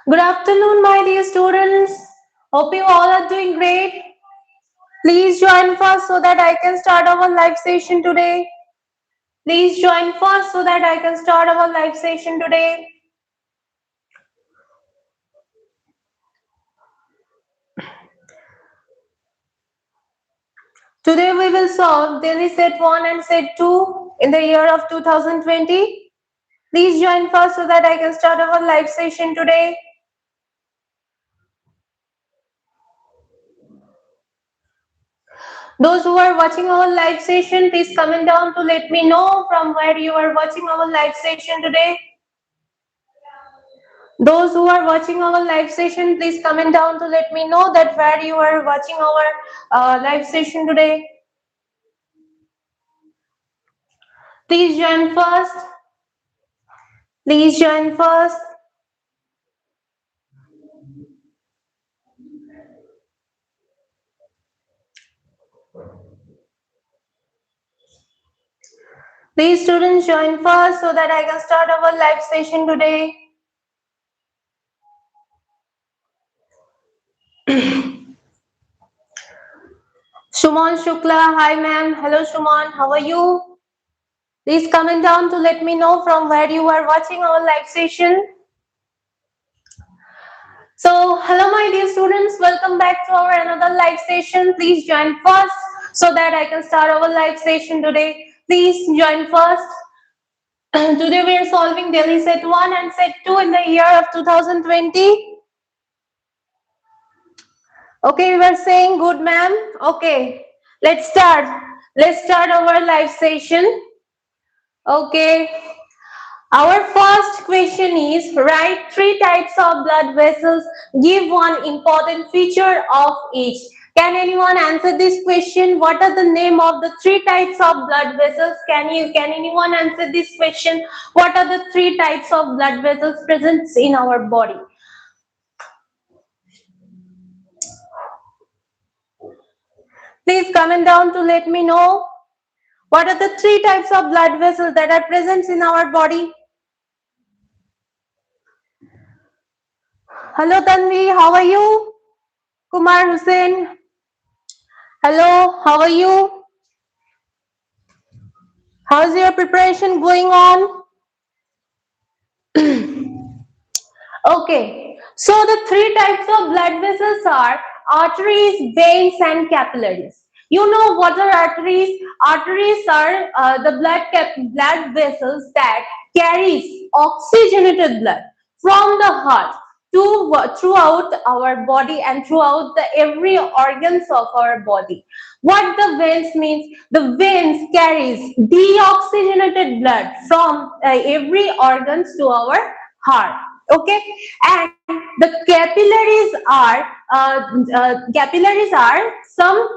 Good afternoon, my dear students. Hope you all are doing great. Please join first so that I can start our live session today. Please join first so that I can start our live session today. Today we will solve daily set 1 and set 2 in the year of 2020. Please join first so that I can start our live session today. Those who are watching our live session, please comment down to let me know from where you are watching our live session today. Those who are watching our live session, please comment down to let me know that where you are watching our live session today. Please join first. Please join first. Please students join first so that I can start our live session today. Shuman Shukla, hi ma'am. Hello Shuman, how are you? Please comment down to let me know from where you are watching our live session. So, hello my dear students, welcome back to our another live session. Please join first so that I can start our live session today. Please join first. Today we are solving daily set 1 and set 2 in the year of 2020. Okay, we were saying good ma'am. Okay, let's start. Let's start our live session. Okay. Our first question is, write 3 types of blood vessels. Give one important feature of each. Can anyone answer this question? What are the name of the 3 types of blood vessels? Can anyone answer this question? What are the 3 types of blood vessels present in our body? Please comment down to let me know. What are the 3 types of blood vessels that are present in our body? Hello Tanvi, how are you? Kumar Hussain. Hello, how are you? How's your preparation going on? Okay, so the 3 types of blood vessels are arteries, veins, and capillaries. You know what are arteries? Arteries are the blood vessels that carries oxygenated blood from the heart to throughout our body and throughout the every organs of our body. What the veins means? The veins carries deoxygenated blood from every organs to our heart. Okay, and the capillaries are some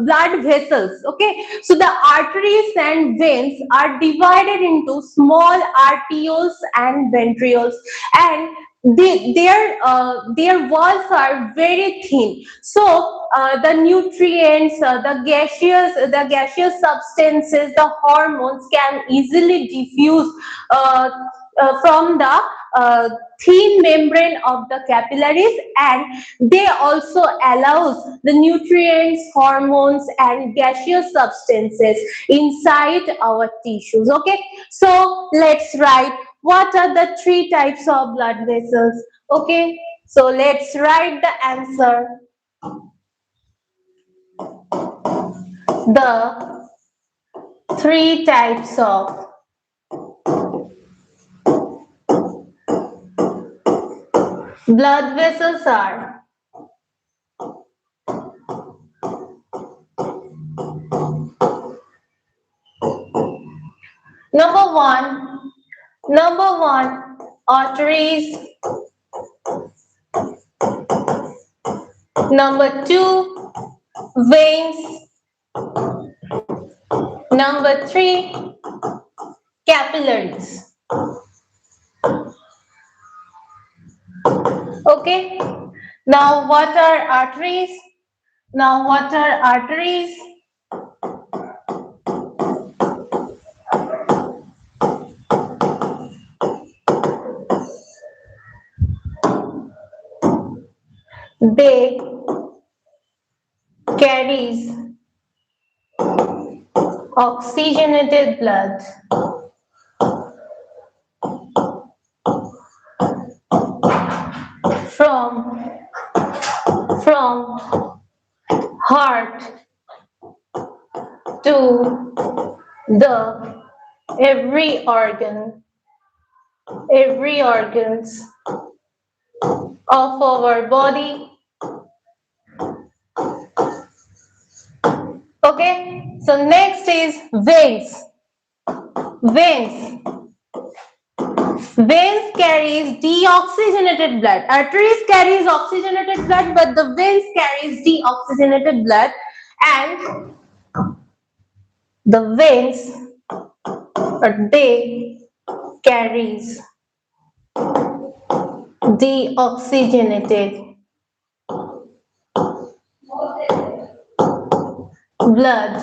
blood vessels. Okay, so the arteries and veins are divided into small arterioles and ventrioles, and their walls are very thin, so the nutrients, the gaseous substances, the hormones can easily diffuse from the thin membrane of the capillaries, and they also allows the nutrients, hormones, and gaseous substances inside our tissues. Okay, so let's write what are the 3 types of blood vessels. Okay, so let's write the answer. The 3 types of blood vessels are number one arteries, number 2 veins, number 3 capillaries. Okay, now what are arteries? Now what are arteries? they carries oxygenated blood from heart to the every organs of our body. Okay, so next is veins. Veins. Veins carries deoxygenated blood. Arteries carries oxygenated blood, but the veins carries deoxygenated blood, and the veins, they carries deoxygenated blood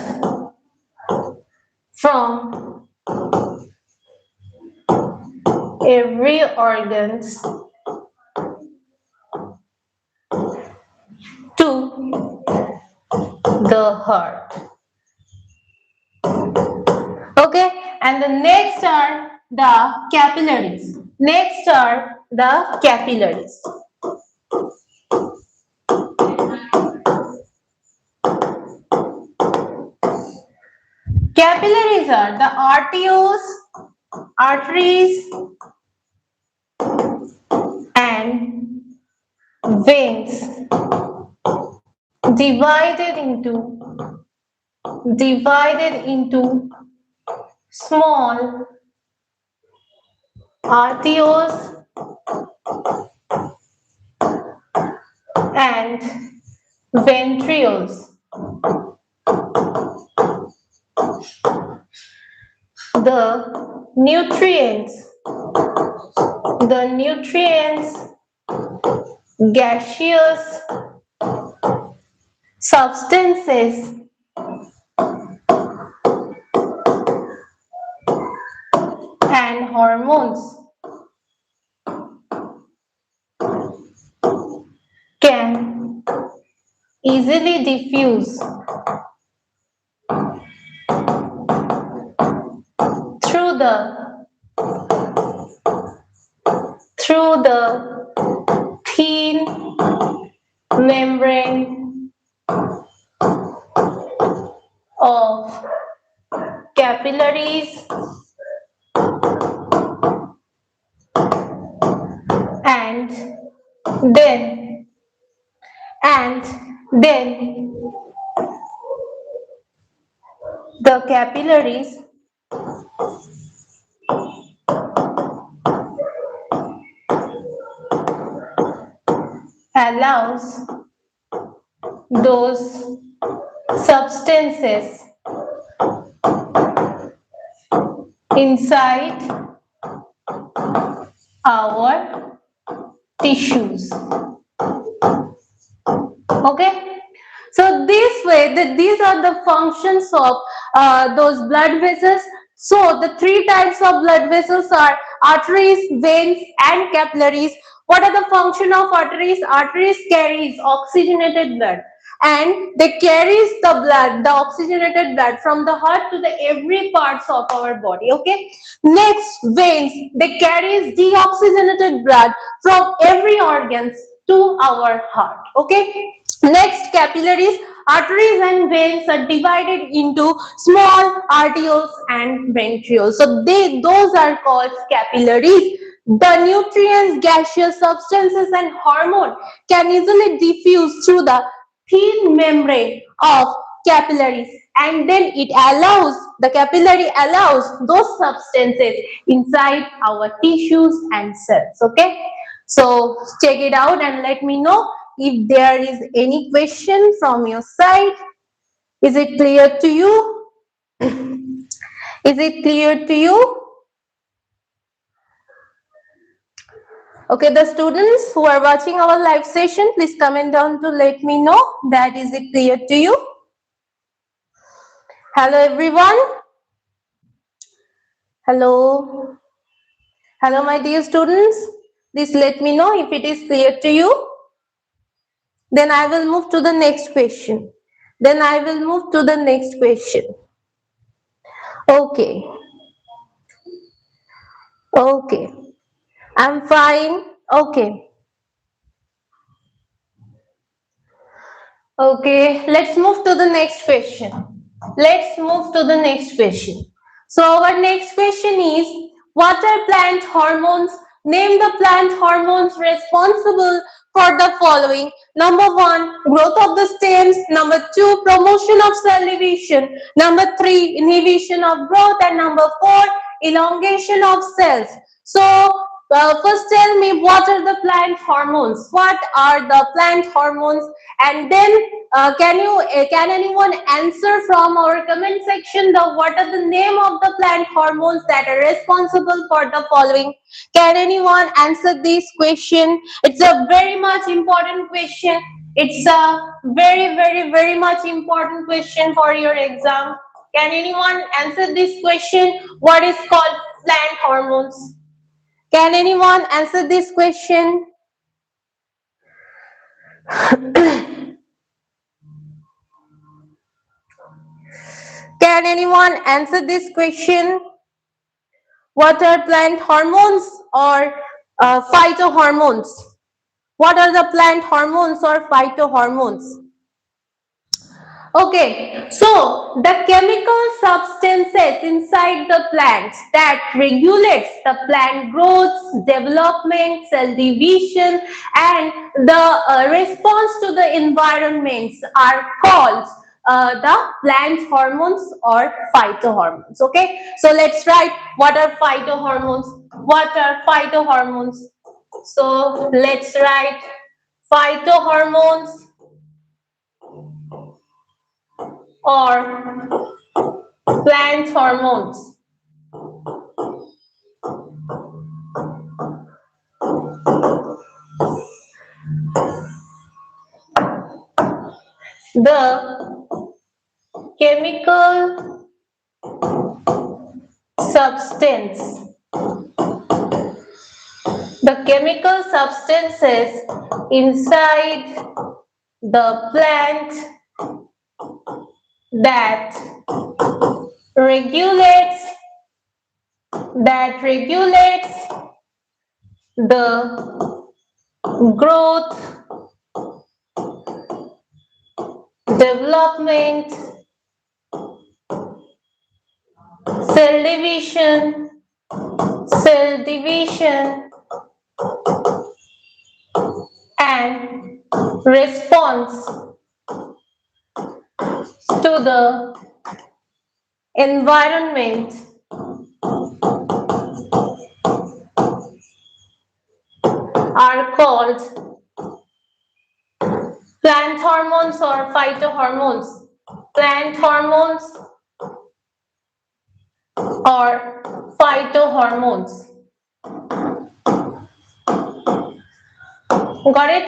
from every organs to the heart. Okay, and the next are the capillaries. Next are the capillaries. Capillaries are the arteries, and veins divided into small arterioles and ventrioles. The nutrients, gaseous substances, and hormones can easily diffuse through the thin membrane of capillaries and then the capillaries allows those substances inside our tissues. Okay, so this way these are the functions of those blood vessels. So the three types of blood vessels are arteries, veins, and capillaries. What are the function of arteries? Arteries carries oxygenated blood, and they carries the oxygenated blood from the heart to the every parts of our body. Okay, next, veins, they carries deoxygenated blood from every organs to our heart. Okay, next, capillaries. Arteries and veins are divided into small arterioles and ventrioles. So those are called capillaries. The nutrients, gaseous substances, and hormone can easily diffuse through the thin membrane of capillaries, and then the capillary allows those substances inside our tissues and cells. Okay, so check it out and let me know if there is any question from your side. Is it clear to you? Is it clear to you? Okay, the students who are watching our live session, please comment down to let me know that is it clear to you. Hello everyone. Hello. Hello my dear students. Please let me know if it is clear to you. Then I will move to the next question. Then I will move to the next question. Okay. Okay. I'm fine. Okay. Okay. Let's move to the next question. Let's move to the next question. So our next question is, what are plant hormones? Name the plant hormones responsible for the following. Number one, growth of the stems. Number two, promotion of cell division. Number three, inhibition of growth. And number four, elongation of cells. So first tell me, what are the plant hormones? What are the plant hormones? And then can anyone answer from our comment section the what are the name of the plant hormones that are responsible for the following? Can anyone answer this question? It's a very much important question. It's a very much important question for your exam. Can anyone answer this question? What is called plant hormones? Can anyone answer this question? Can anyone answer this question? What are plant hormones or phytohormones? What are the plant hormones or phytohormones? Okay, so the chemical substances inside the plants that regulates the plant growth, development, cell division, and the response to the environments are called the plant hormones or phytohormones. Okay, so let's write what are phytohormones. What are phytohormones? So let's write phytohormones or plant hormones. The chemical substance, the chemical substances inside the plant that regulates the growth, development, cell division and response to the environment are called plant hormones or phytohormones. Plant hormones or phytohormones. Got it?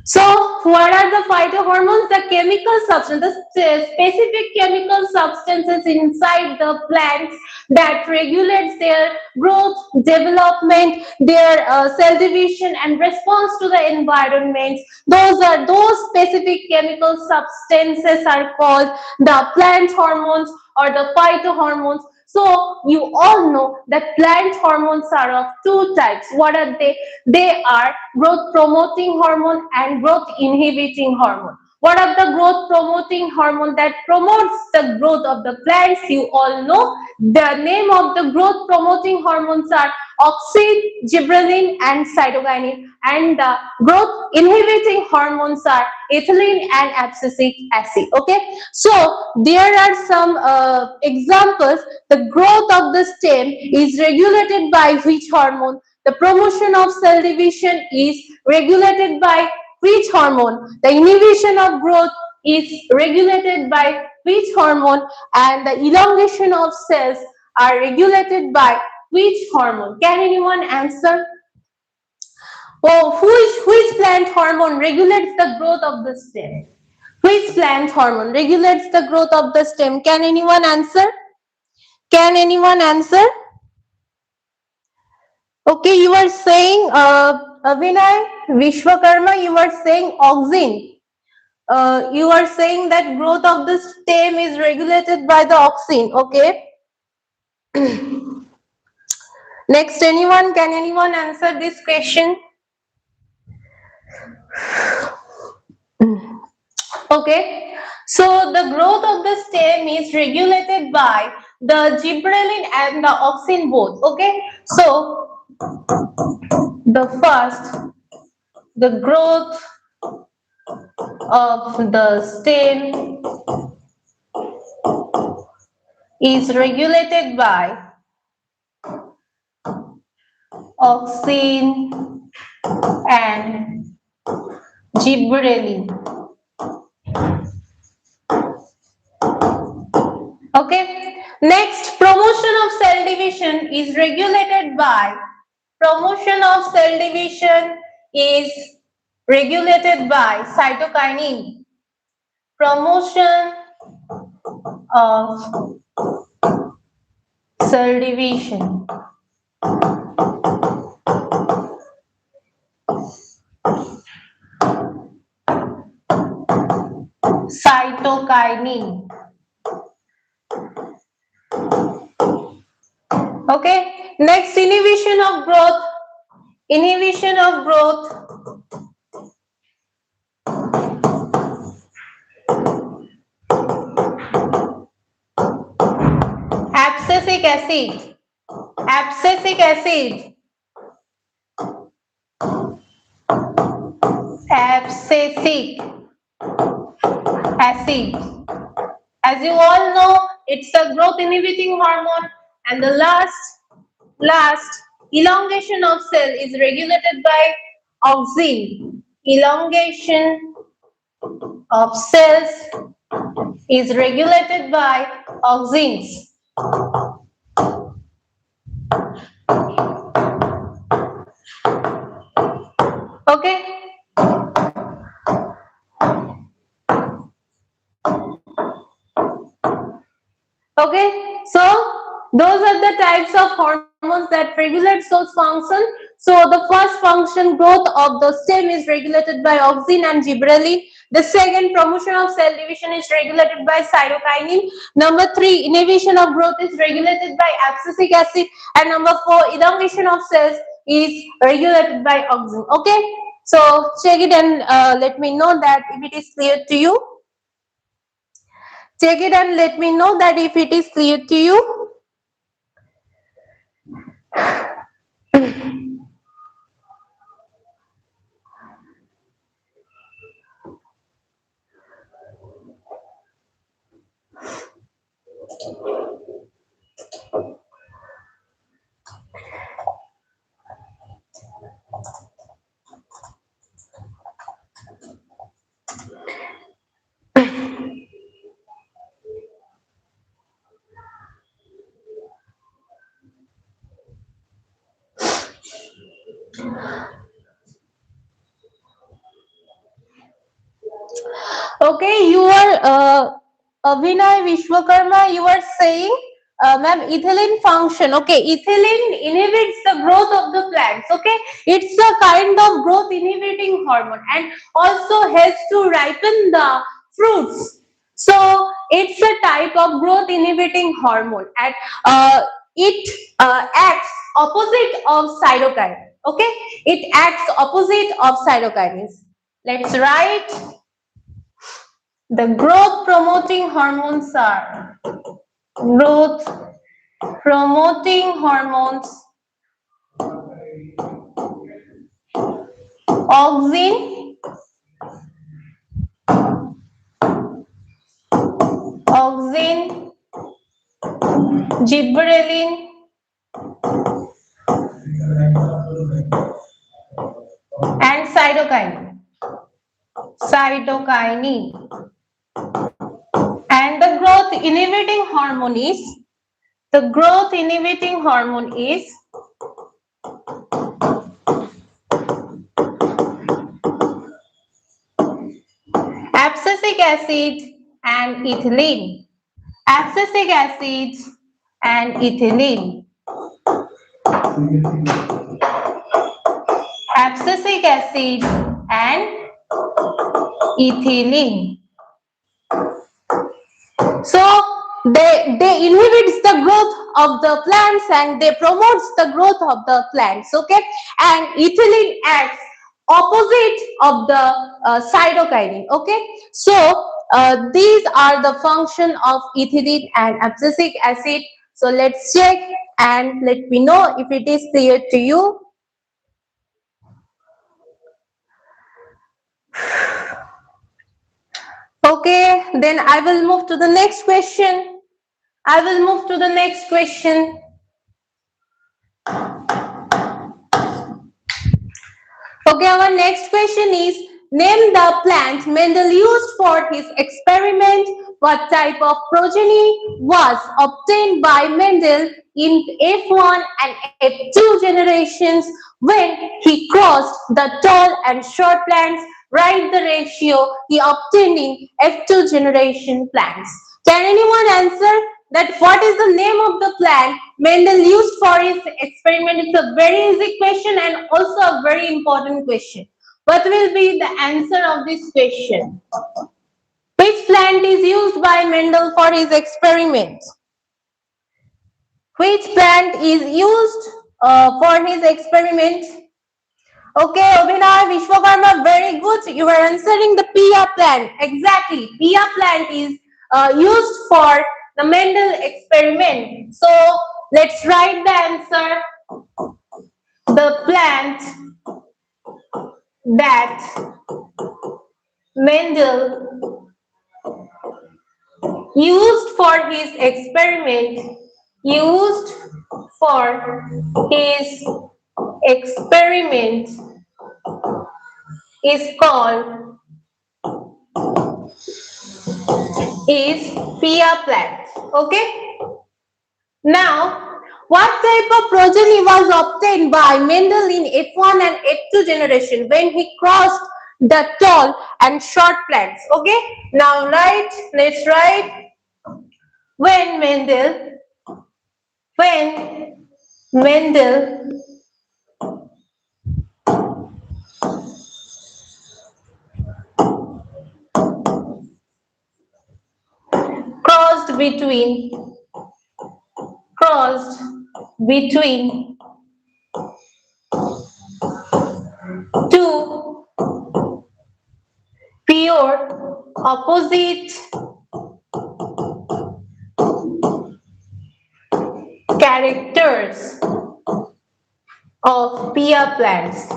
So, what are the phytohormones? The chemical substance, the specific chemical substances inside the plants that regulates their growth, development, their cell division, and response to the environment. Those specific chemical substances are called the plant hormones or the phytohormones. So you all know that plant hormones are of two types. What are they? They are growth promoting hormone and growth inhibiting hormone. What are the growth promoting hormone that promotes the growth of the plants? You all know the name of the growth promoting hormones are auxin, gibberellin, and cytokinin, and the growth inhibiting hormones are ethylene and abscisic acid. Okay, so there are some examples. The growth of the stem is regulated by which hormone? The promotion of cell division is regulated by which hormone? The inhibition of growth is regulated by which hormone? And the elongation of cells are regulated by which hormone? Can anyone answer? Oh, which plant hormone regulates the growth of the stem? Which plant hormone regulates the growth of the stem? Can anyone answer? Can anyone answer? Okay, you are saying Abhinay, Vishwakarma, you are saying auxin. You are saying that growth of the stem is regulated by the auxin. Okay. Next, anyone? Can anyone answer this question? Okay. So the growth of the stem is regulated by the gibberellin and the auxin both. Okay. So the first, the growth of the stem is regulated by auxin and gibberellin. Okay. Next, promotion of cell division is regulated by is regulated by cytokinin. Promotion of cell division cytokinin. Okay. Next, inhibition of growth. Inhibition of growth abscisic acid. Abscisic acid. Abscisic acid. As you all know, it's a growth inhibiting hormone, and the last elongation of cell is regulated by auxin. Elongation of cells is regulated by auxins. Okay. Okay, so those are the types of hormones that regulate those functions. So the first function, growth of the stem, is regulated by auxin and gibberellin. The second, promotion of cell division, is regulated by cytokinin. Number 3, inhibition of growth is regulated by abscisic acid. And number 4, elongation of cells is regulated by auxin. Okay, so check it and let me know that if it is clear to you. Check it and let me know that if it is clear to you. Okay, you are Abhinay Vishwakarma, you are saying, ma'am, ethylene function. Okay, ethylene inhibits the growth of the plants. Okay, it's a kind of growth inhibiting hormone and also helps to ripen the fruits. So it's a type of growth inhibiting hormone, and it acts opposite of cytokine. Okay, it acts opposite of cytokines. Let's write. The growth promoting hormones are growth promoting hormones, auxin, gibberellin, and cytokinin. And the growth inhibiting hormone is abscisic acid and ethylene. Abscisic acid and ethylene. abscisic acid and ethylene. So they inhibits the growth of the plants and they promotes the growth of the plants. Okay, and ethylene acts opposite of the cytokinin. Okay, so these are the function of ethylene and abscisic acid. So let's check and let me know if it is clear to you. Okay, then I will move to the next question. I will move to the next question. Okay, our next question is, name the plant Mendel used for his experiment. What type of progeny was obtained by Mendel in F1 and F2 generations when he crossed the tall and short plants? Write the ratio he obtained in F2 generation plants. Can anyone answer that what is the name of the plant Mendel used for his experiment? It's a very easy question and also a very important question. What will be the answer of this question? Which plant is used by Mendel for his experiment? Which plant is used for his experiment? Okay, Abhinay, Vishwakarma, very good. You are answering the Pia plant. Exactly. Pia plant is used for the Mendel experiment. So let's write the answer. The plant that Mendel used for his experiment is called Pia plant. Okay. Now, what type of progeny was obtained by Mendel in F1 and F2 generation when he crossed the tall and short plants? Okay. Now let's write when Mendel crossed between two pure opposite characters of Pia plants.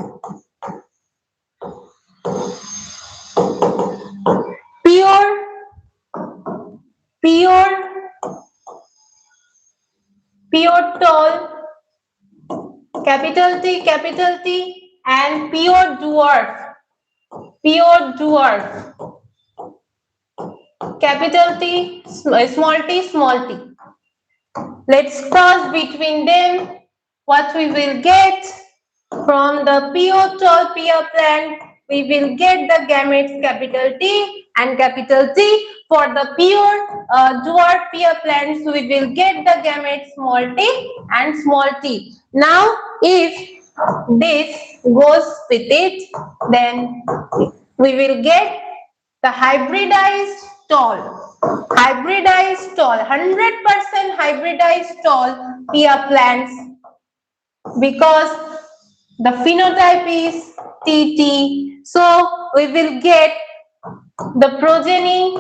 Pure tall, capital T, and pure dwarf, capital T, small t. Let's cross between them. What we will get from the pure tall Pia plant, we will get the gametes capital T and capital T. For the pure dwarf Pia plants, we will get the gametes small t and small t. Now, if this goes with it, then we will get the hybridized tall, 100% hybridized tall Pia plants, because the phenotype is TT. So we will get the progeny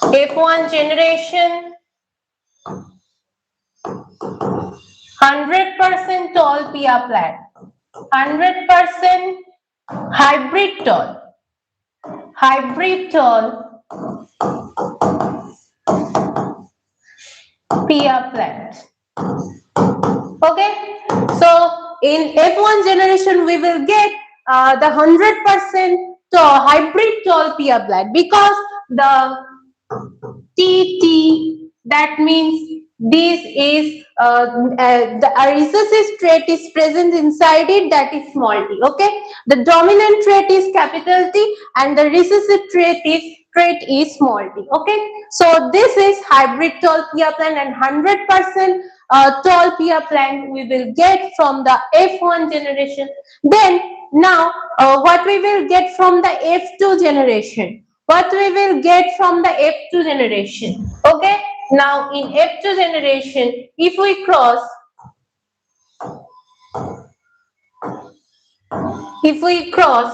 F1 generation 100% tall Pia plant, 100% hybrid tall Pia plant. Okay, so in F1 generation we will get the 100% hybrid tall Pia plant, because the TT, that means this is the recessive trait is present inside it, that is small t. Okay, the dominant trait is capital T and the recessive trait is small t. Okay, so this is hybrid tall Pia plant and 100% tall pear plant we will get from the F1 generation. Then now what we will get from the F2 generation? What we will get from the F2 generation? Okay, now in F2 generation, if we cross, if we cross,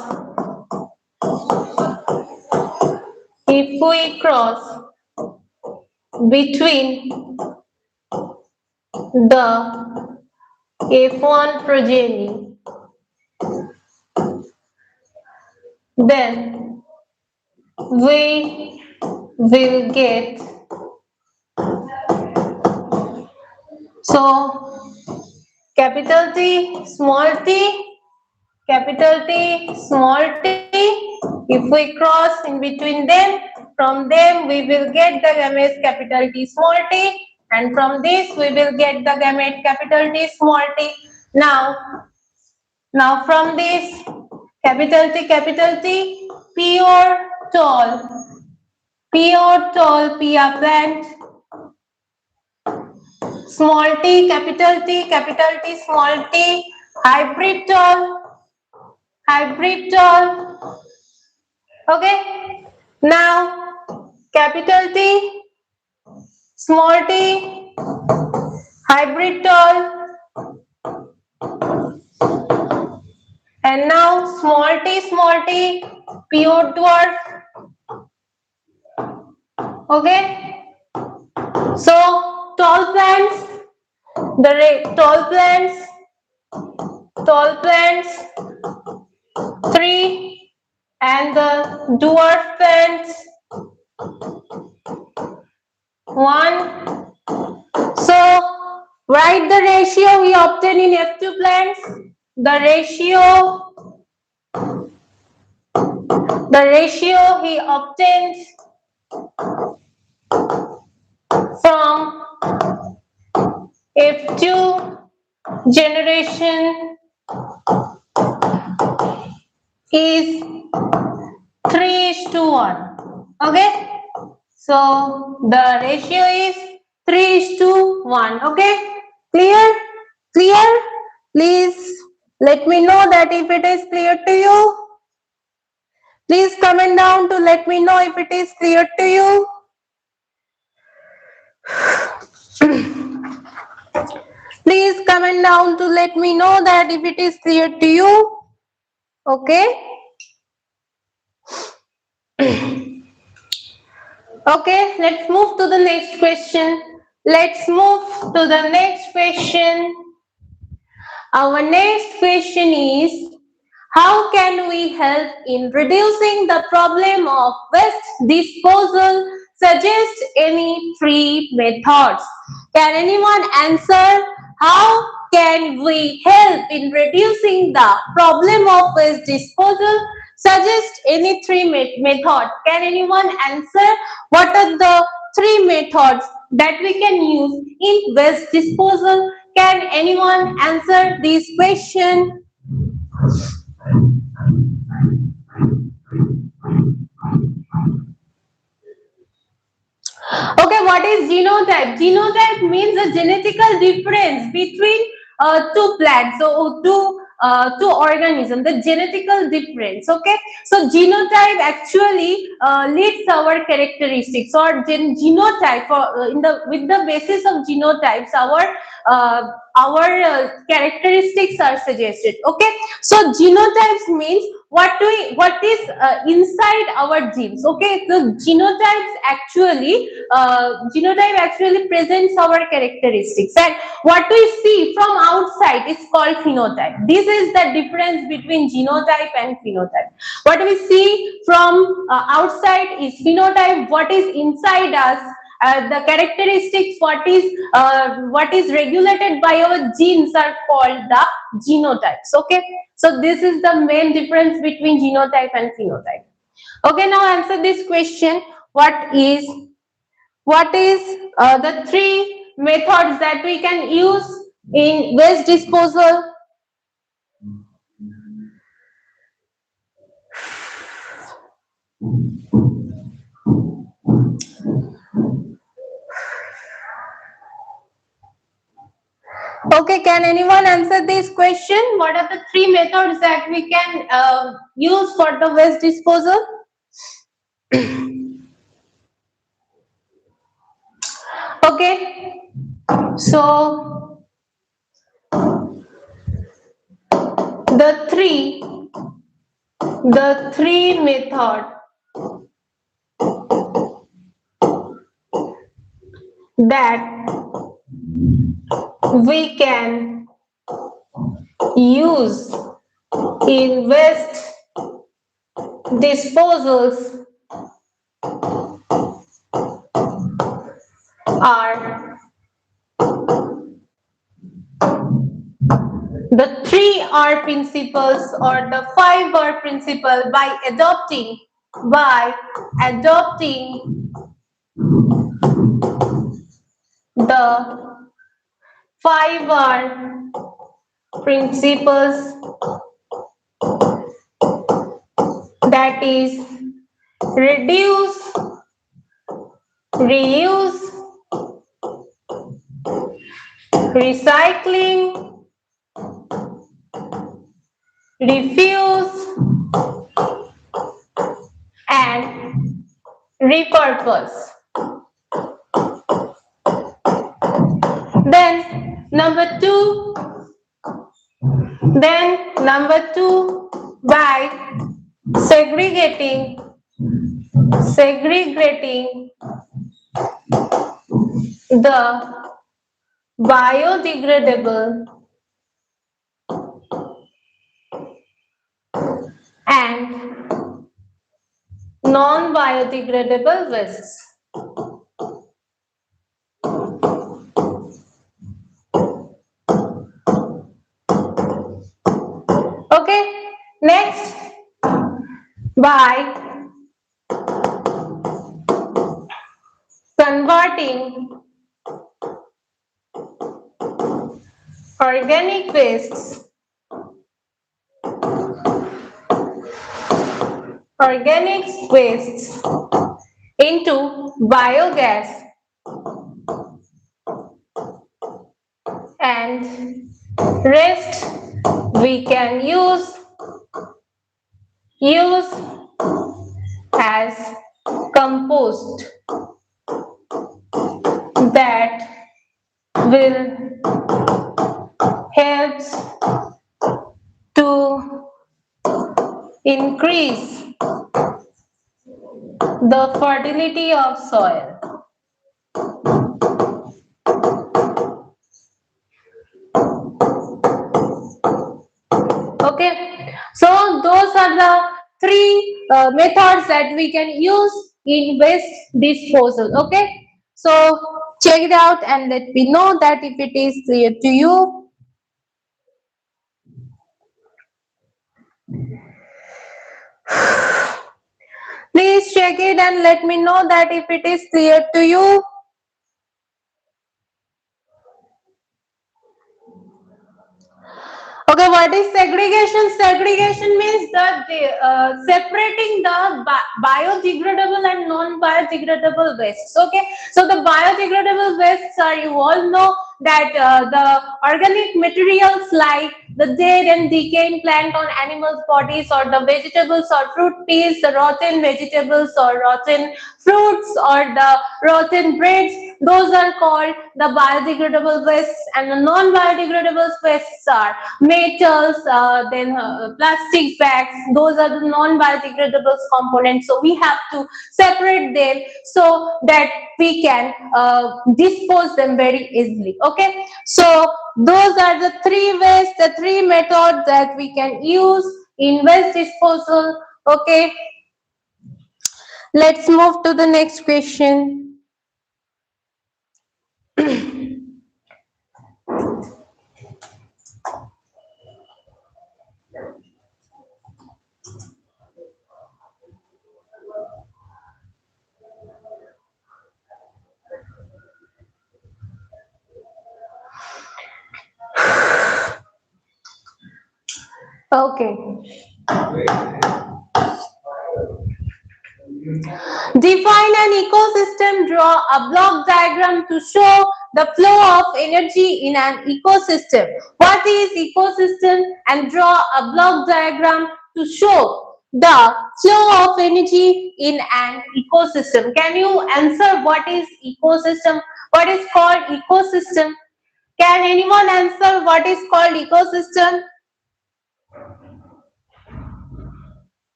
if we cross between the F1 progeny, then we will get, so capital T, small t, capital T, small t. If we cross in between them, from them we will get the gamete capital T, small t, and from this we will get the gamete capital T, small t. Now from this capital T, pure tall pear plant, small t, capital T, small t, hybrid tall. Okay. Now capital T, small t, hybrid tall, and now small t, pure dwarf. Okay. So tall plants, tall plants 3, and the dwarf plants 1. So write the ratio we obtain in F2 plants. The ratio he obtains from F2 generation is 3:1. Okay. So the ratio is 3:1. Okay. Clear? Clear? Please let me know that if it is clear to you. Please comment down to let me know if it is clear to you. Please comment down to let me know that if it is clear to you. Okay. Okay, let's move to the next question. Our next question is, how can we help in reducing the problem of waste disposal? Suggest any 3 methods. Can anyone answer? How can we help in reducing the problem of waste disposal? Suggest any 3 methods. Can anyone answer? What are the 3 methods that we can use in waste disposal? Can anyone answer this question? Okay, what is genotype? Genotype means a genetical difference between two plants, so two organisms, the genetical difference. Okay, so genotype actually leads our characteristics, or genotype, in the with the basis of genotypes, our characteristics are suggested. Okay, so genotypes means what is inside our genes. Okay, so genotype actually presents our characteristics, and what we see from outside is called phenotype. This is the difference between genotype and phenotype. What we see from outside is phenotype. What is inside us, the characteristics, what is regulated by our genes, are called the genotypes. Okay, so this is the main difference between genotype and phenotype. Okay, now answer this question. What is the 3 methods that we can use in waste disposal? Can anyone answer this question? What are the three methods that we can use for the waste disposal? Okay, so the three method that we can use in waste disposals are the 3R principles or the 5R principle. By adopting the 5R principles, that is reduce, reuse, recycling, refuse, and repurpose. Then number two, by segregating the biodegradable and non-biodegradable wastes. Okay, next, by converting organic wastes into biogas and rest we can use as compost that will helps to increase the fertility of soil. Okay, so those are the three methods that we can use in waste disposal. Okay, so check it out and let me know that if it is clear to you. Please check it and let me know that if it is clear to you. Okay, what is segregation? Segregation means separating the biodegradable and non-biodegradable wastes. Okay, so the biodegradable wastes are, you all know that the organic materials like the dead and decaying plant on animals' bodies, or the vegetables or fruit peels, the rotten vegetables or rotten fruits, or the rotten breads. Those are called the biodegradable wastes, and the non-biodegradable wastes are metals, then plastic bags. Those are the non-biodegradable components. So we have to separate them so that we can dispose them very easily. Okay, so those are the three ways, the three methods that we can use in waste disposal. Okay, let's move to the next question. Okay. Define an ecosystem. Draw a block diagram to show the flow of energy in an ecosystem. What is ecosystem? And draw a block diagram to show the flow of energy in an ecosystem. Can you answer what is ecosystem? What is called ecosystem? Can anyone answer what is called ecosystem?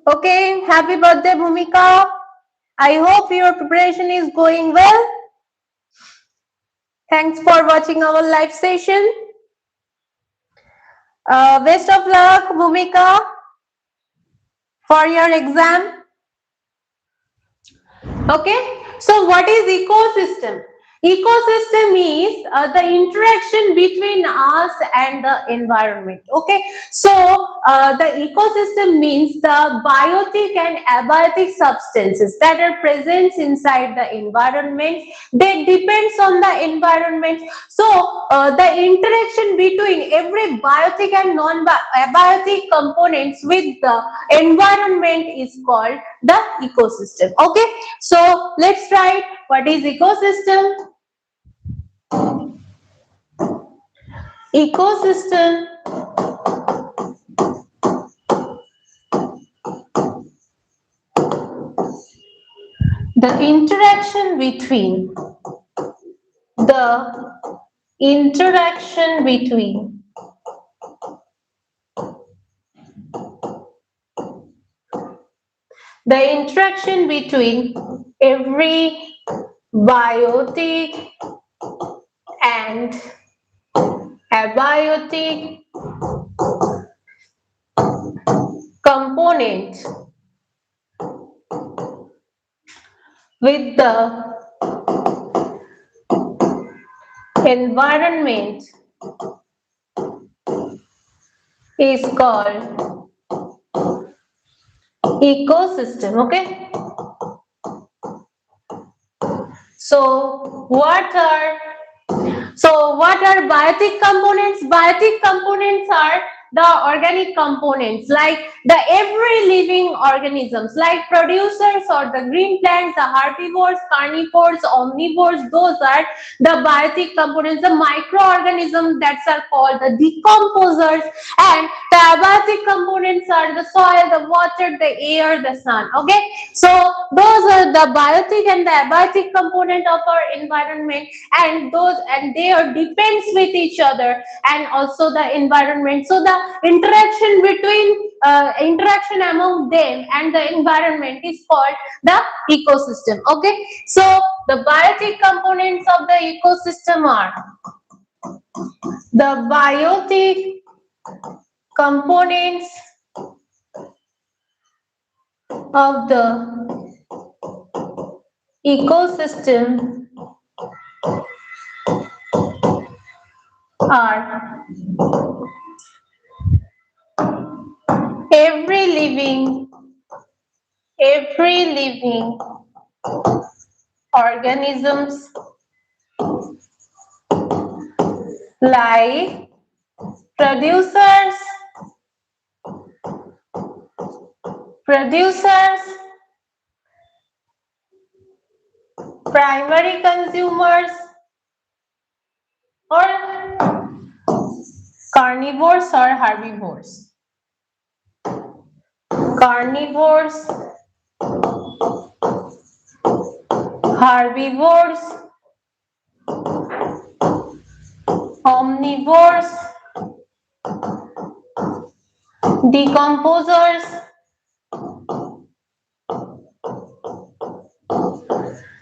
Okay, happy birthday Bhumika. I hope your preparation is going well. Thanks for watching our live session. Best of luck Bhumika for your exam. Okay, so what is ecosystem? Ecosystem is the interaction between us and the environment. Okay, so the ecosystem means the biotic and abiotic substances that are present inside the environment. They depends on the environment. So the interaction between every biotic and non-abiotic components with the environment is called the ecosystem. Okay, so let's write what is ecosystem. Ecosystem the interaction between the interaction between every biotic and abiotic component with the environment is called ecosystem. Okay, so what are biotic components? Biotic components are the organic components like the every living organisms like producers or the green plants, the herbivores, carnivores, omnivores. Those are the biotic components. The microorganisms that are called the decomposers, and the abiotic components are the soil, the water, the air, the sun. Okay, so those are the biotic and the abiotic component of our environment, and they are depends with each other and also the environment. So the interaction among them and the environment is called the ecosystem. Okay, so the biotic components of the ecosystem are the biotic components of the ecosystem are every living organisms like producers, primary consumers, or carnivores or herbivores. Carnivores, herbivores, omnivores, decomposers,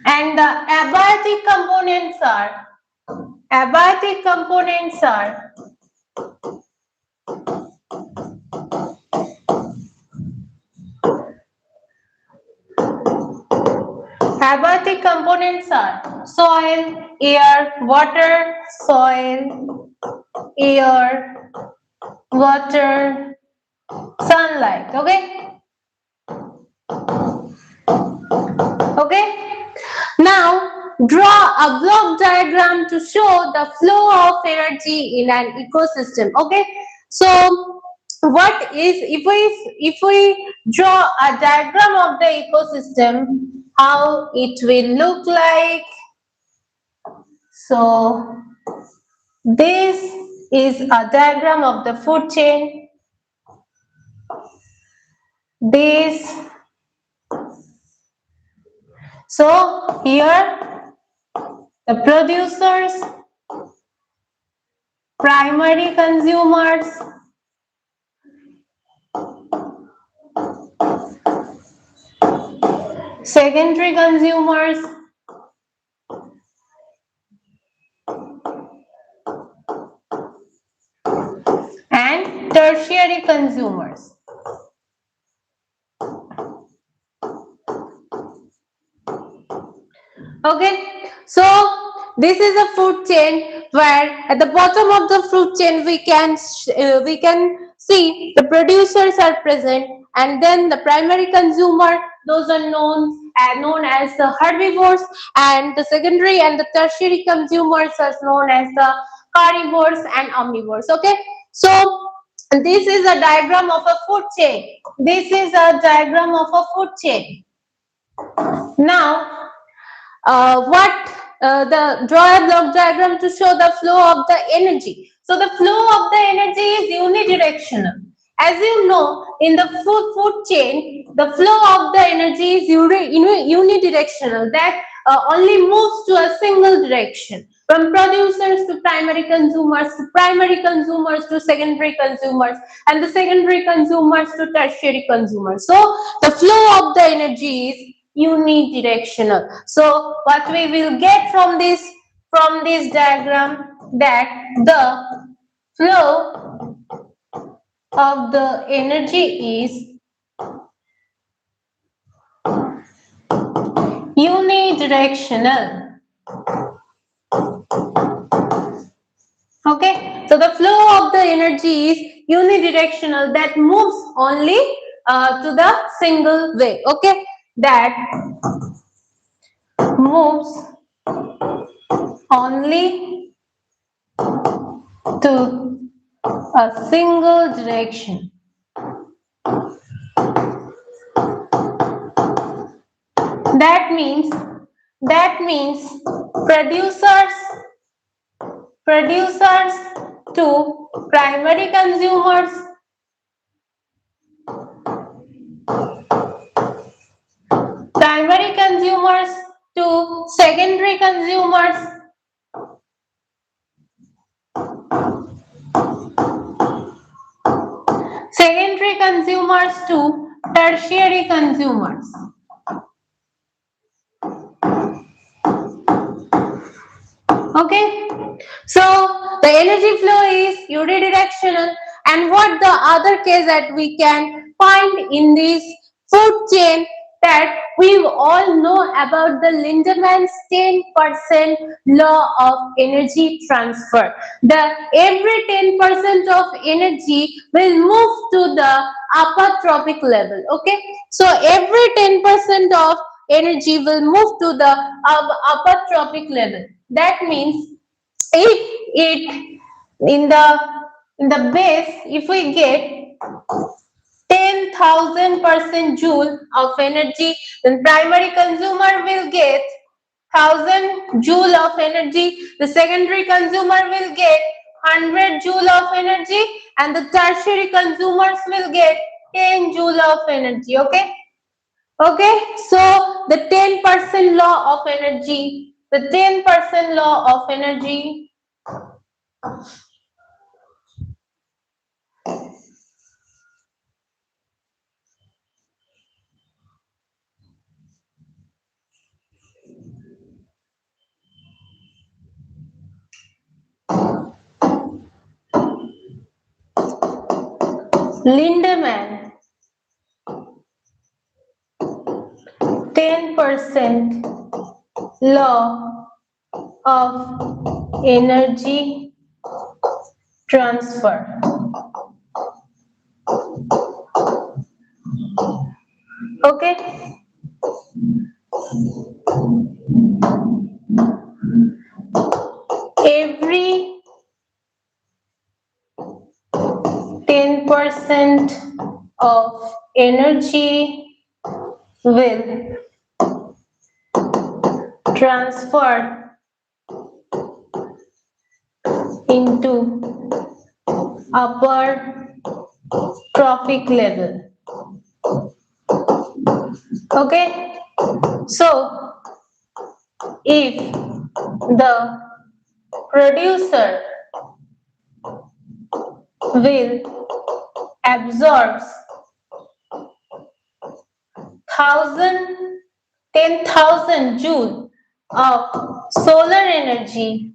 and the abiotic components are abiotic components are soil, air, water, soil, air, water, sunlight. Okay, now draw a block diagram to show the flow of energy in an ecosystem. Okay, so what is, if we draw a diagram of the ecosystem, how it will look like? So this is a diagram of the food chain. This. So here the producers, primary consumers, secondary consumers, and tertiary consumers. Okay, so this is a food chain where at the bottom of the food chain we can see the producers are present, and then the primary consumer, those are known as the herbivores, and the secondary and the tertiary consumers are known as the carnivores and omnivores. Okay, so this is a diagram of a food chain. This is a diagram of a food chain. Now what the draw a block diagram to show the flow of the energy. So the flow of the energy is unidirectional. As you know, in the food chain, the flow of the energy is unidirectional. That only moves to a single direction, from producers to primary consumers to secondary consumers, and the secondary consumers to tertiary consumers. So the flow of the energy is unidirectional. So what we will get from this diagram, that the flow of the energy is unidirectional. Okay, so the flow of the energy is unidirectional, that moves only to the single way. Okay, that moves only to a single direction. That means producers to primary consumers, primary consumers to secondary consumers, secondary consumers to tertiary consumers. Okay, so the energy flow is unidirectional, and what the other case that we can find in this food chain, that we all know about the Lindemann's 10% law of energy transfer. The every 10% of energy will move to the upper tropic level. Okay, so every 10% of energy will move to the upper tropic level. That means if it in the base, if we get 10,000% joule of energy, then primary consumer will get 1,000 joule of energy, the secondary consumer will get 100 joule of energy, and the tertiary consumers will get 10 joule of energy. Okay, so the 10% law of energy, the 10% law of energy Lindemann 10% law of energy transfer. Okay, every 10% of energy will transfer into upper trophic level. Okay, so if the producer will absorb 10,000 joule of solar energy,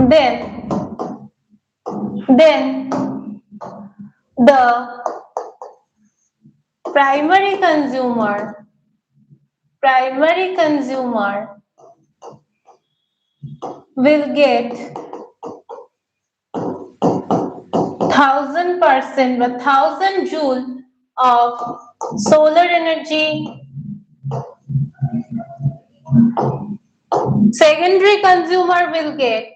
then the primary consumer will get 1,000%, 1,000 joule of solar energy. Secondary consumer will get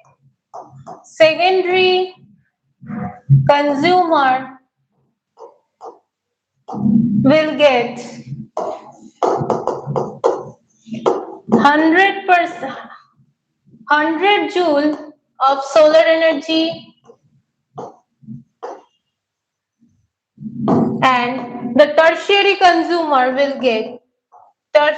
100%, 100 joule of solar energy, and the tertiary consumer will get 10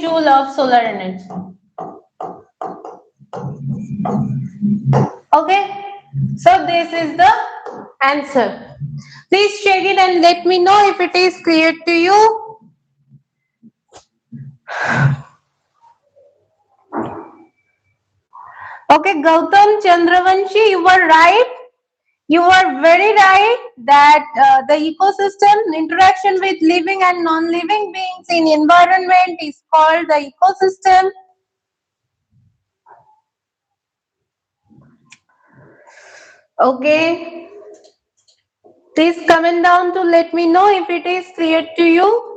joule of solar energy. Okay, so this is the answer. Please check it and let me know if it is clear to you. Okay, Gautam Chandravanshi, you were right. You are very right that the ecosystem interaction with living and non-living beings in environment is called the ecosystem. Okay. Please comment down to let me know if it is clear to you.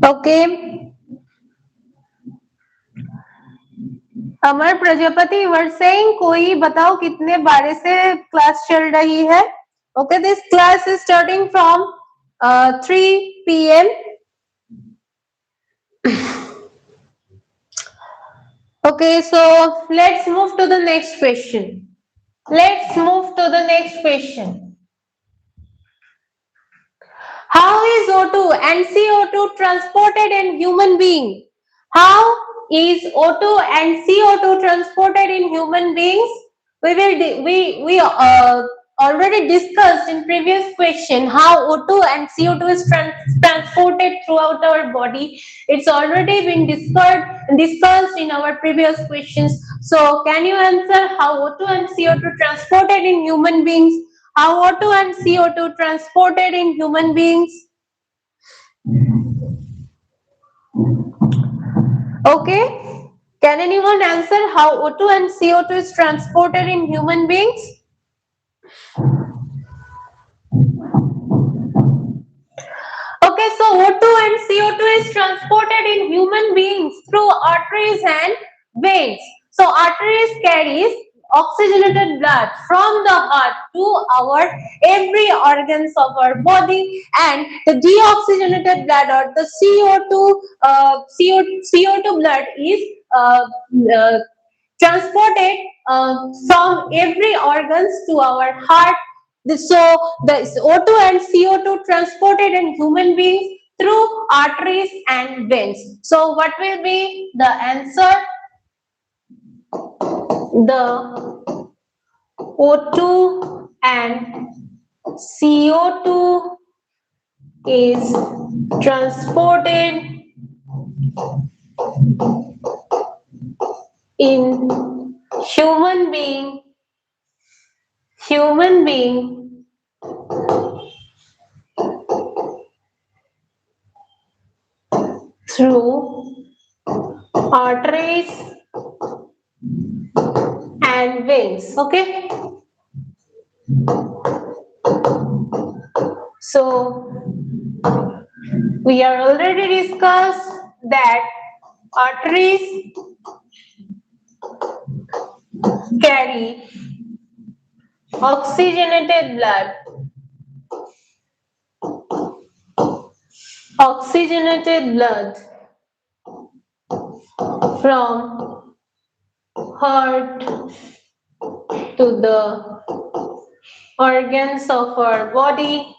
Okay. Amar Prajapati were saying कोई बताओ कितने बारे से class चल रही है. Okay, this class is starting from 3 p.m. Okay, so let's move to the next question. How is O2 and CO2 transported in human being? How is O2 and CO2 transported in human beings? We already discussed in previous question how O2 and CO2 is transported throughout our body. It's already been discussed in our previous questions. So can you answer how O2 and CO2 transported in human beings? How O2 and CO2 transported in human beings? Okay. Can anyone answer how O2 and CO2 is transported in human beings? Okay, so O2 and CO2 is transported in human beings through arteries and veins. So arteries carries oxygenated blood from the heart to our every organs of our body, and the deoxygenated blood or the CO2 blood is transported from every organs to our heart. So the O2 and CO2 transported in human beings through arteries and veins. So what will be the answer? The O2 and CO2 is transported in human being through arteries and veins. Okay. So we are already discussed that arteries carry oxygenated blood, oxygenated blood from heart to the organs of our body.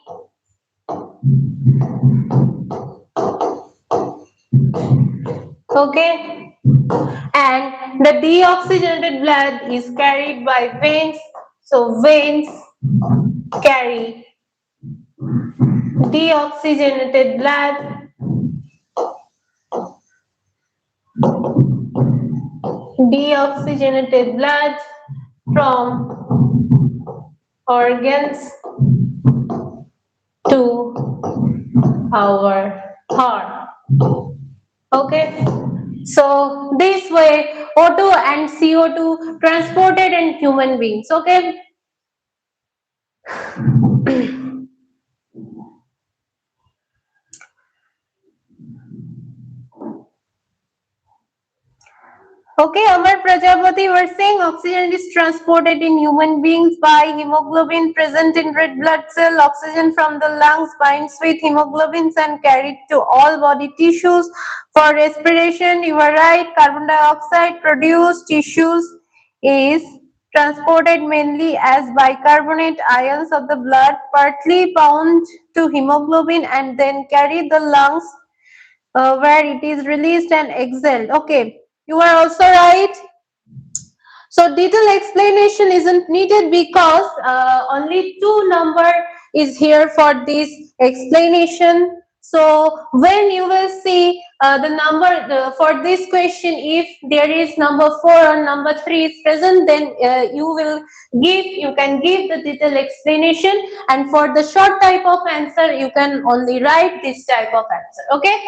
Okay, and the deoxygenated blood is carried by veins. So veins carry deoxygenated blood, deoxygenated blood from organs to our heart. Okay, so this way O2 and CO2 transported in human beings. Okay. Okay, Amar Prajapati, we're saying oxygen is transported in human beings by hemoglobin present in red blood cell. Oxygen from the lungs binds with hemoglobins and carried to all body tissues for respiration. You are right. Carbon dioxide produced tissues is transported mainly as bicarbonate ions of the blood, partly bound to hemoglobin and then carry the lungs where it is released and exhaled. Okay, you are also right. So detailed explanation isn't needed because only two number is here for this explanation. So when you will see the number for this question, if there is number 4 or number 3 is present, then you can give the detailed explanation, and for the short type of answer you can only write this type of answer. Okay.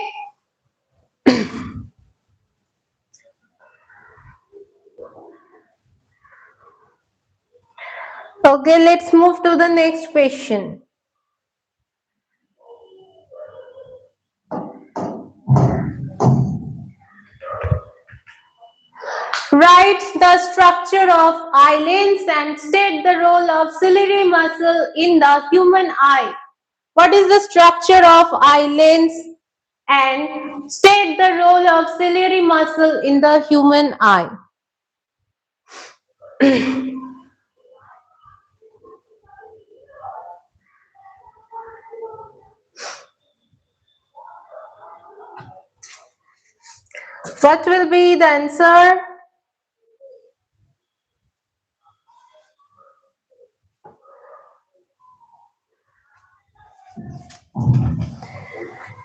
Okay, let's move to the next question. Write the structure of eyelids and state the role of ciliary muscle in the human eye. What is the structure of eyelids and state the role of ciliary muscle in the human eye? What will be the answer?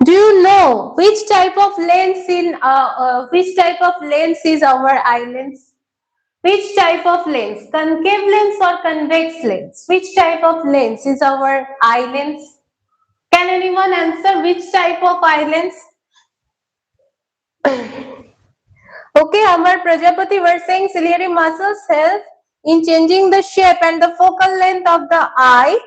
Do you know which type of lens is our eyelids? Which type of lens? Concave lens or convex lens? Which type of lens is our eye lens? Can anyone answer which type of eye lens? Okay, Amar Prajapati, we're saying ciliary muscles help in changing the shape and the focal length of the eye.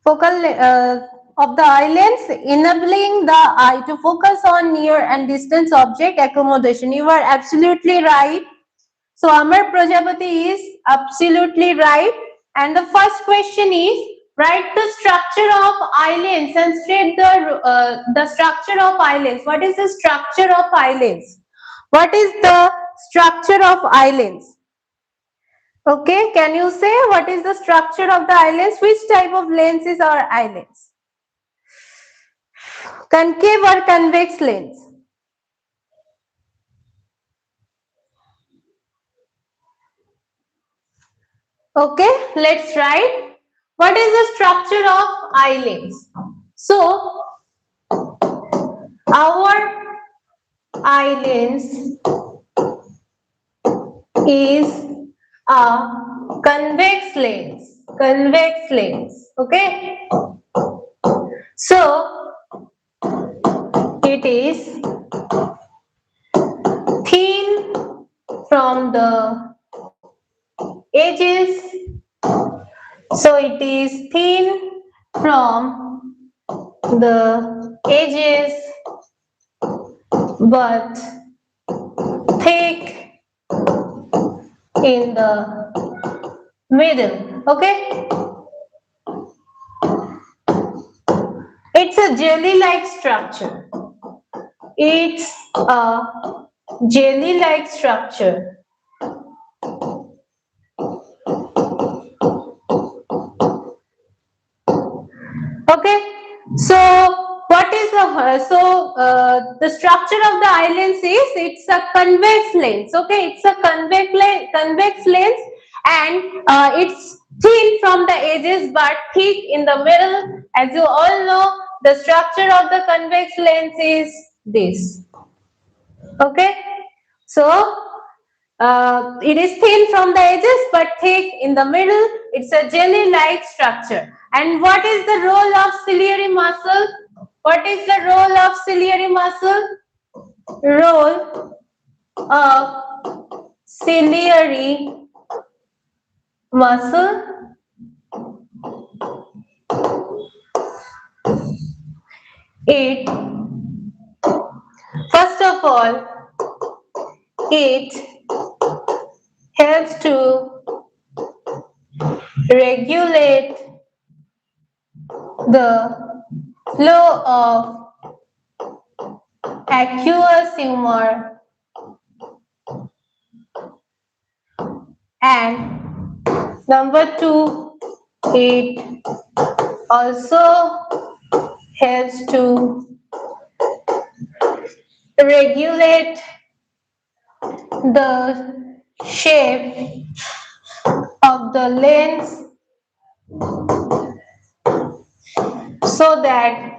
Of the eye lens, enabling the eye to focus on near and distant object accommodation. You are absolutely right. So Amar Prajapati is absolutely right. And the first question is, write the structure of eyelids and state the structure of eyelids. What is the structure of eyelids? What is the structure of eyelids? Okay, can you say what is the structure of the eyelids? Which type of lens is our eyelids? Concave or convex lens? Okay, let's write. What is the structure of eyelids? So, our eyelids is a convex lens. Convex lens. Okay. So, it is thin from the edges. So it is thin from the edges but thick in the middle. Okay, it's a jelly-like structure. It's a jelly-like structure. Okay, so what is the structure of the islands is it's a convex lens. Okay, it's a convex lens, and it's thin from the edges but thick in the middle. As you all know, the structure of the convex lens is this. Okay, so it is thin from the edges but thick in the middle. It's a jelly-like structure. And what is the role of ciliary muscle? What is the role of ciliary muscle? Role of ciliary muscle. It, first of all, it helps to regulate the flow of aqueous humor, and number two, it also helps to regulate the shape of the lens so that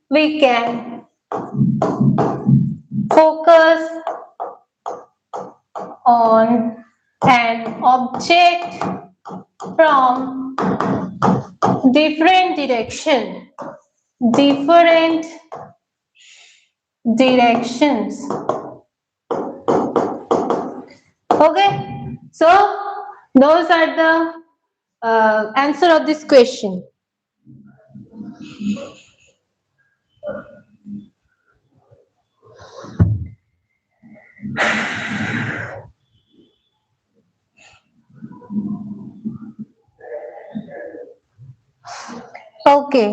we can focus on an object from different directions. Okay, so those are the answer of this question. Okay.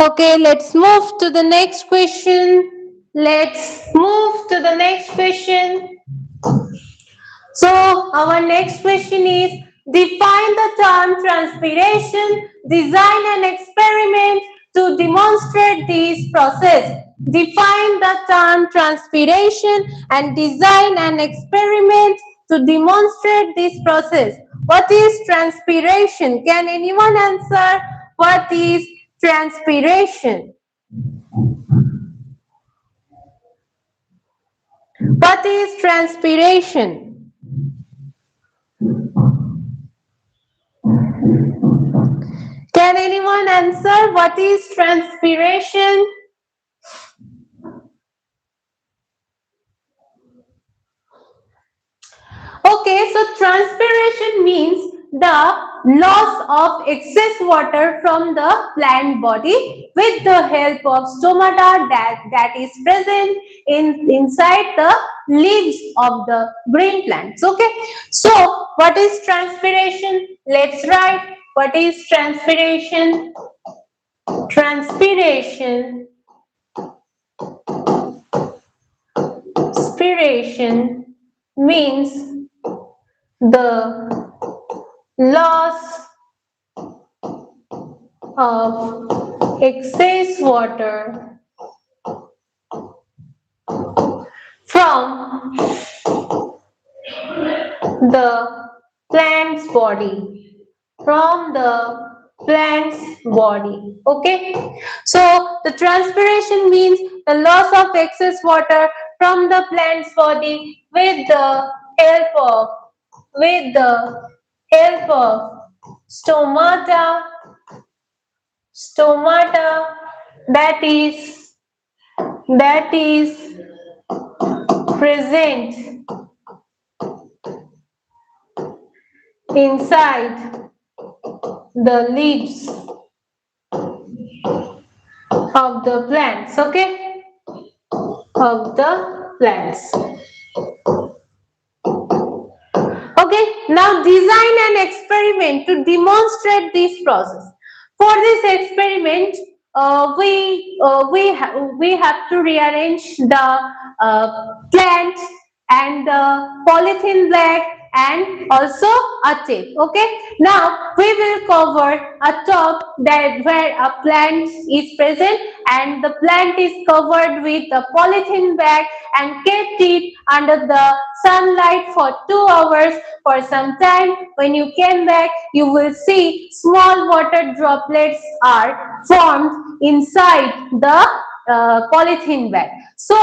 Okay, let's move to the next question. So our next question is, define the term transpiration, design an experiment to demonstrate this process. Define the term transpiration and design an experiment to demonstrate this process. What is transpiration? Can anyone answer? What is transpiration? What is transpiration? Can anyone answer what is transpiration? Okay, so transpiration means the loss of excess water from the plant body with the help of stomata that is present inside the leaves of the green plants. Okay, so what is transpiration? Let's write what is transpiration. Transpiration means the loss of excess water from the plant's body. Okay, so the transpiration means the loss of excess water from the plant's body with the help of stomata that is that is present inside the leaves of the plants, okay, of the plants. Okay, now design an experiment to demonstrate this process. For this experiment, we have to rearrange the plant and the polythene bag and also a tape. Okay, now we will cover a top that where a plant is present and the plant is covered with a polythene bag and kept it under the sunlight for 2 hours. For some time, when you came back, you will see small water droplets are formed inside the polythene bag. So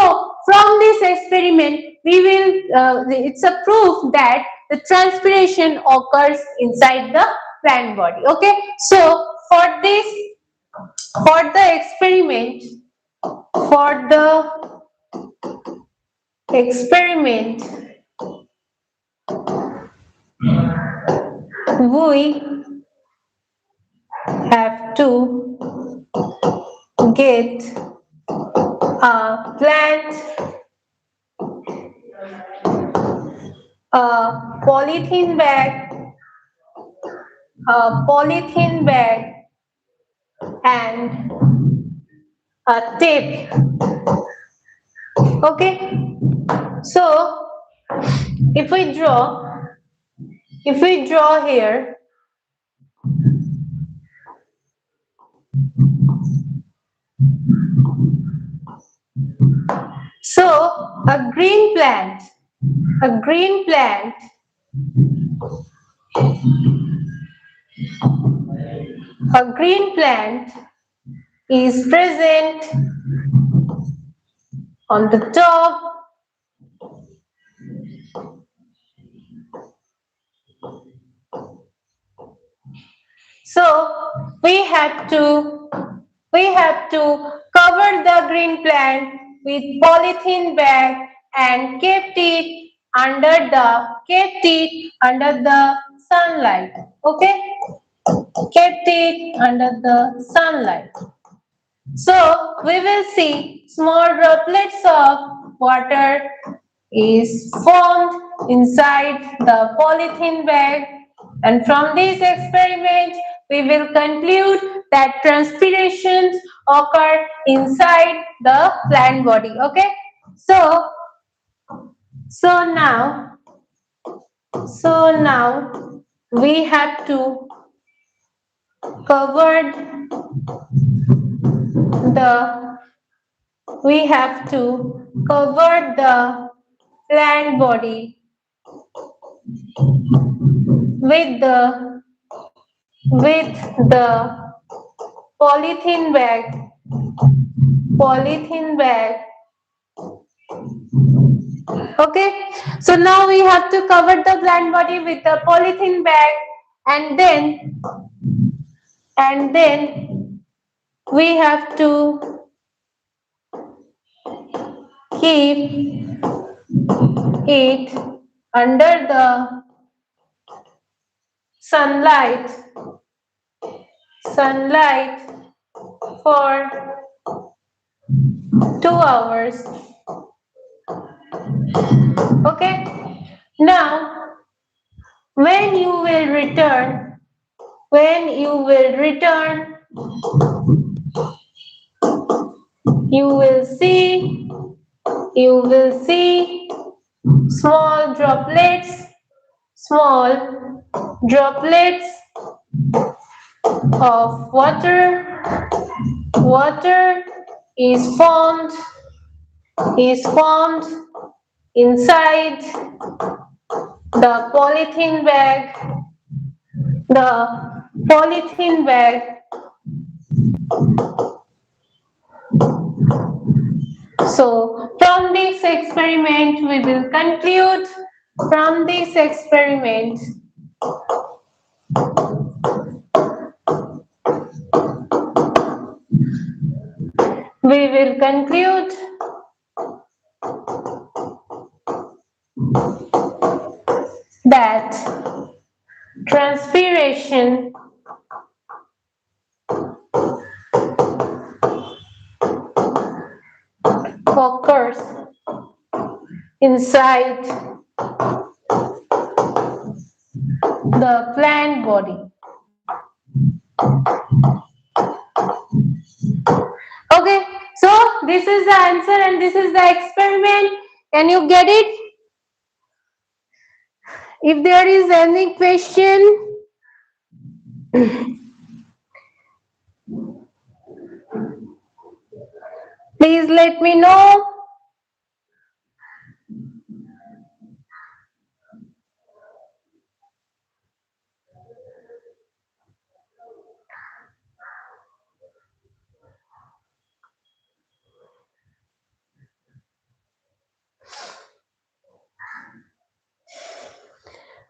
from this experiment, we will it's a proof that the transpiration occurs inside the plant body. Okay, so for this, for the experiment, for the experiment, we have to get a plant, a polythene bag, a polythene bag and a tape. Okay, so if we draw here, so a green plant, a green plant a green plant is present on the top so we have to cover the green plant with polythene bag and kept it under the sunlight. Okay, kept it under the sunlight. So we will see small droplets of water is formed inside the polythene bag, and from this experiment we will conclude that transpirations occur inside the plant body. Okay, so now we have to cover the the plant body with the polythene bag. Okay, so now we have to cover the plant body with the polythene bag, and then we have to keep it under the sunlight for 2 hours. Okay, now when you will return, you will see small droplets of water. Water is formed inside the polythene bag. The polythene bag. So from this experiment we will conclude, from this experiment we will conclude that transpiration occurs inside the plant body. Okay, so this is the answer and this is the experiment. Can you get it? If there is any question, please let me know.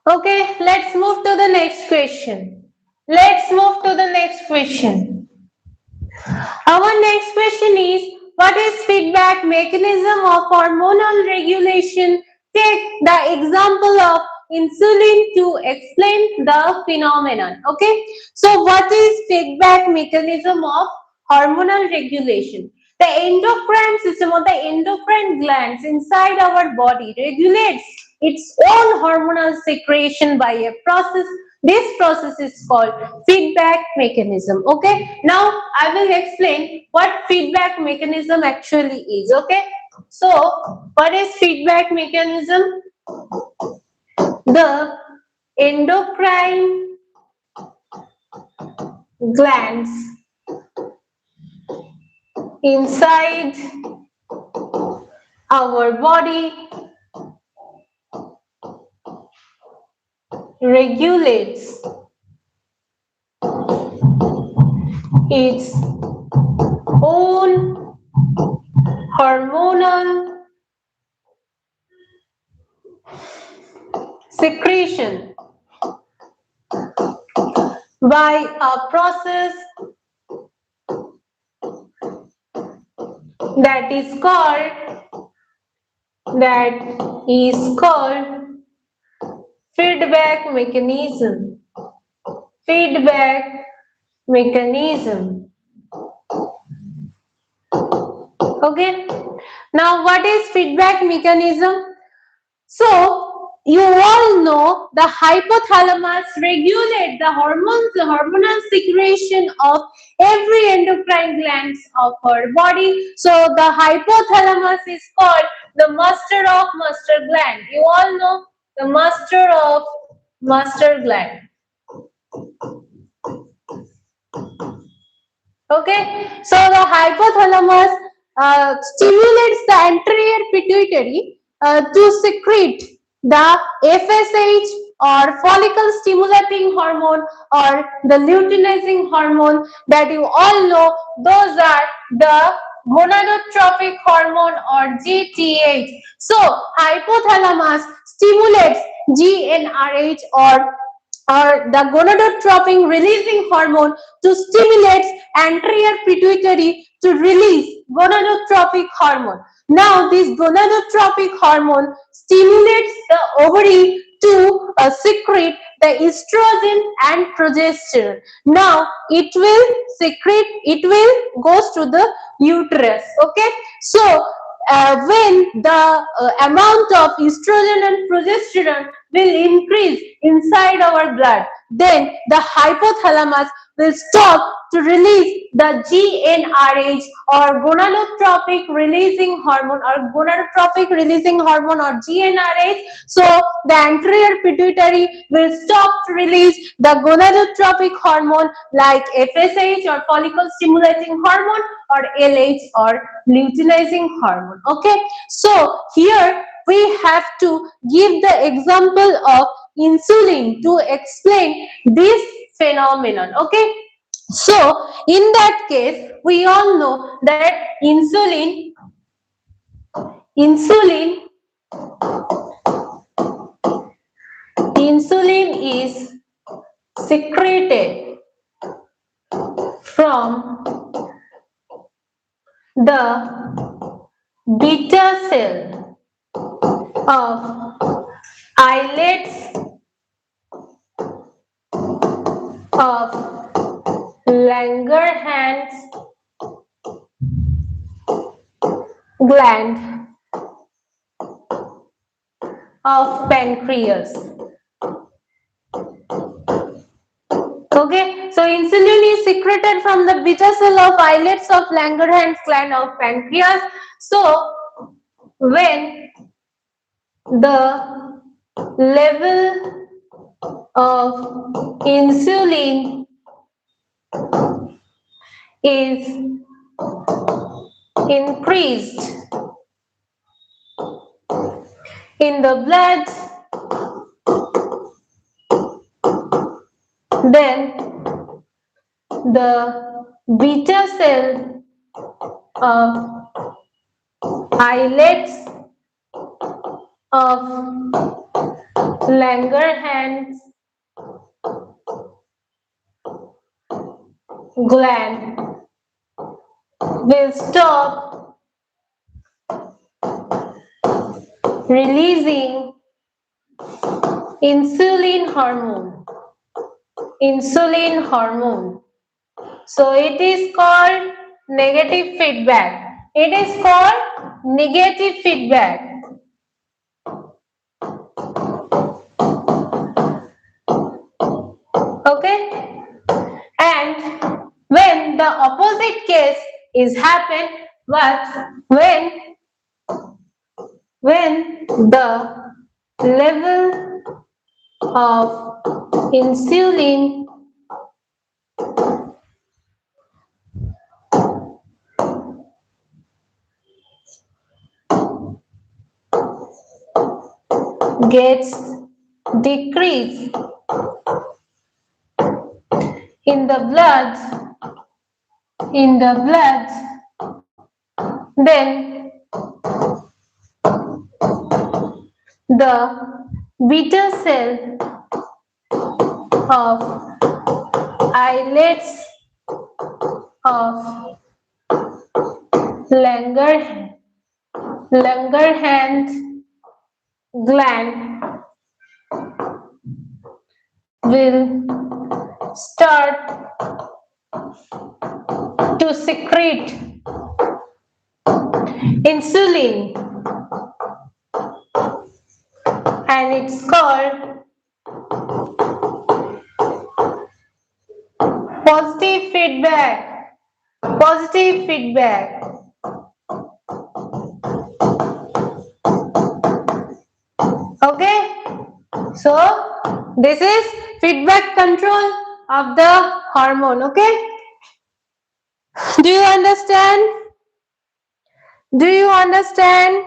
Okay, let's move to the next question. Let's move to the next question. Our next question is, what is feedback mechanism of hormonal regulation? Take the example of insulin to explain the phenomenon. Okay, so what is feedback mechanism of hormonal regulation? The endocrine system or the endocrine glands inside our body regulates its own hormonal secretion by a process. This process is called feedback mechanism. Okay, now I will explain what feedback mechanism actually is. Okay, so what is feedback mechanism? The endocrine glands inside our body regulates its own hormonal secretion by a process that is called feedback mechanism. Feedback mechanism. Okay, now what is feedback mechanism? So you all know the hypothalamus regulates the hormonal secretion of every endocrine glands of our body. So the hypothalamus is called the master of master gland. You all know the master of master gland. Okay, so the hypothalamus stimulates the anterior pituitary to secrete the FSH or follicle stimulating hormone or the luteinizing hormone that you all know. Those are the gonadotropic hormone or GTH. So hypothalamus stimulates GnRH or the gonadotropin releasing hormone to stimulate anterior pituitary to release gonadotropic hormone. Now this gonadotropic hormone stimulates the ovary to secrete the estrogen and progesterone. Now it will goes to the uterus. Okay, so when the amount of estrogen and progesterone will increase inside our blood, then the hypothalamus will stop to release the GnRH or gonadotropic releasing hormone or GnRH. So the anterior pituitary will stop to release the gonadotropic hormone like FSH or follicle stimulating hormone or LH or luteinizing hormone. Okay, so here we have to give the example of insulin to explain this phenomenon. Okay, so in that case we all know that insulin is secreted from the beta cell of islets of Langerhans gland of pancreas. Okay, so insulin is secreted from the beta cell of islets of Langerhans gland of pancreas. So when the level of insulin is increased in the blood, then the beta cell of islets of Langerhans gland will stop releasing insulin hormone. Insulin hormone. So it is called negative feedback. It is called negative feedback. Okay? And when the opposite case is happen, but when the level of insulin gets decreased in the blood, then the beta cell of islets of Langerhans gland will start to secrete insulin, and it's called positive feedback. Positive feedback. Okay, so this is feedback control of the hormone. Okay, do you understand? Do you understand?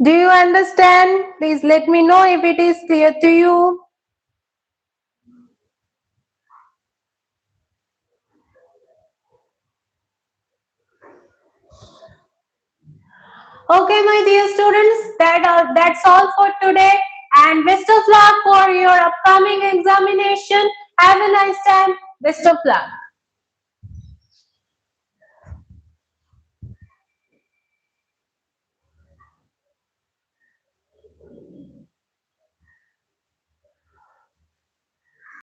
Do you understand? Please let me know if it is clear to you. Okay, my dear students, that's all for today, and best of luck for your upcoming examination. Have a nice time. Best of luck.